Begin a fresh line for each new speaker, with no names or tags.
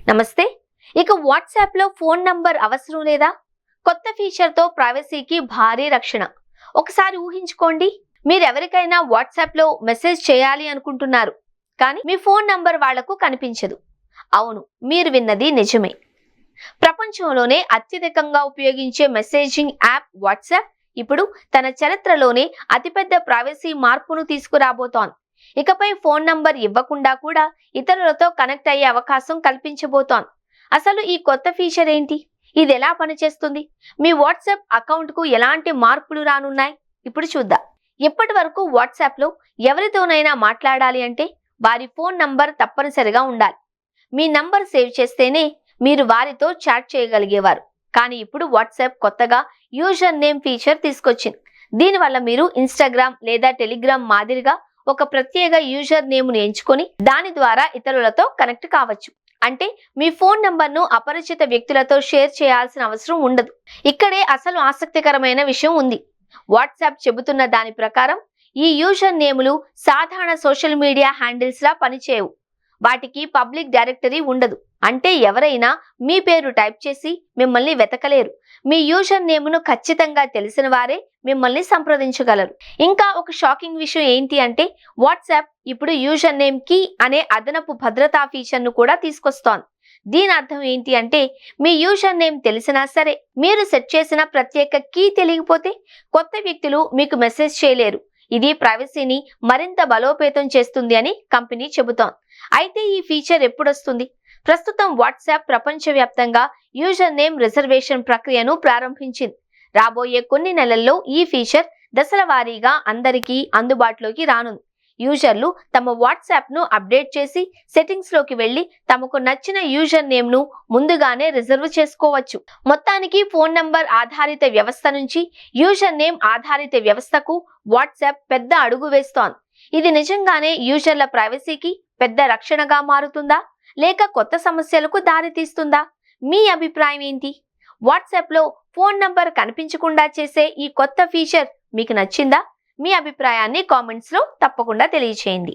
నమస్తే. ఇక వాట్సాప్ లో ఫోన్ నంబర్ అవసరం లేదా? కొత్త ఫీచర్ తో ప్రైవసీకి భారీ రక్షణ. ఒకసారి ఊహించుకోండి, మీరెవరికైనా వాట్సాప్ లో మెసేజ్ చేయాలి అనుకుంటున్నారు, కానీ మీ ఫోన్ నంబర్ వాళ్లకు కనిపించదు. అవును, మీరు విన్నది నిజమే. ప్రపంచంలోనే అత్యధికంగా ఉపయోగించే మెసేజింగ్ యాప్ వాట్సాప్ ఇప్పుడు తన చరిత్రలోనే అతిపెద్ద ప్రైవసీ మార్పును తీసుకురాబోతోంది. ఇకపై ఫోన్ నంబర్ ఇవ్వకుండా కూడా ఇతరులతో కనెక్ట్ అయ్యే అవకాశం కల్పించబోతోంది. అసలు ఈ కొత్త ఫీచర్ ఏంటి? ఇది ఎలా పనిచేస్తుంది? మీ వాట్సాప్ అకౌంట్ కు ఎలాంటి మార్పులు రానున్నాయి? ఇప్పుడు చూద్దాం. ఇప్పటి వరకు వాట్సాప్ లో ఎవరితోనైనా మాట్లాడాలి అంటే వారి ఫోన్ నంబర్ తప్పనిసరిగా ఉండాలి. మీ నంబర్ సేవ్ చేస్తేనే మీరు వారితో చాట్ చేయగలిగేవారు. కానీ ఇప్పుడు వాట్సాప్ కొత్తగా యూజర్ నేమ్ ఫీచర్ తీసుకొచ్చింది. దీనివల్ల మీరు ఇన్స్టాగ్రామ్ లేదా టెలిగ్రామ్ మాదిరిగా ఒక ప్రత్యేక యూజర్ నేమ్ ను ఎంచుకొని దాని ద్వారా ఇతరులతో కనెక్ట్ కావచ్చు. అంటే మీ ఫోన్ నంబర్ ను అపరిచిత వ్యక్తులతో షేర్ చేయాల్సిన అవసరం ఉండదు. ఇక్కడే అసలు ఆసక్తికరమైన విషయం ఉంది. వాట్సాప్ చెబుతున్న దాని ప్రకారం ఈ యూజర్ నేములు సాధారణ సోషల్ మీడియా హ్యాండిల్స్ లా పనిచేయవు. వాటికి పబ్లిక్ డైరెక్టరీ ఉండదు. అంటే ఎవరైనా మీ పేరు టైప్ చేసి మిమ్మల్ని వెతకలేరు. మీ యూజర్ నేమును ఖచ్చితంగా తెలిసిన వారే మిమ్మల్ని సంప్రదించగలరు. ఇంకా ఒక షాకింగ్ విషయం ఏంటి అంటే వాట్సాప్ ఇప్పుడు యూజర్ నేమ్ కీ అనే అదనపు భద్రతా ఫీచర్ ను కూడా తీసుకొస్తోంది. దీని అర్థం ఏంటి అంటే మీ యూజర్ నేమ్ తెలిసినా సరే, మీరు సెట్ చేసిన ప్రత్యేక కీ తెలియకపోతే కొత్త వ్యక్తులు మీకు మెసేజ్ చేయలేరు. ఇది ప్రైవసీని మరింత బలోపేతం చేస్తుంది అని కంపెనీ చెబుతోంది. అయితే ఈ ఫీచర్ ఎప్పుడొస్తుంది? ప్రస్తుతం వాట్సాప్ ప్రపంచవ్యాప్తంగా యూజర్ నేమ్ రిజర్వేషన్ ప్రక్రియను ప్రారంభించింది. రాబోయే కొన్ని నెలల్లో ఈ ఫీచర్ దశల వారీగా అందరికీ అందుబాటులోకి రానుంది. యూజర్లు తమ వాట్సాప్ ను అప్డేట్ చేసి సెట్టింగ్స్ లోకి వెళ్లి తమకు నచ్చిన యూజర్ నేమ్ ను ముందుగానే రిజర్వ్ చేసుకోవచ్చు. మొత్తానికి ఫోన్ నంబర్ ఆధారిత వ్యవస్థ నుంచి యూజర్ నేమ్ ఆధారిత వ్యవస్థకు వాట్సాప్ పెద్ద అడుగు వేస్తోంది. ఇది నిజంగానే యూజర్ల ప్రైవసీకి పెద్ద రక్షణగా మారుతుందా, లేక కొత్త సమస్యలకు దారి తీస్తుందా? మీ అభిప్రాయం ఏంటి? వాట్సాప్ లో ఫోన్ నంబర్ కనిపించకుండా చేసే ఈ కొత్త ఫీచర్ మీకు నచ్చిందా? మీ అభిప్రాయాన్ని కామెంట్స్ లో తప్పకుండా తెలియచేయండి.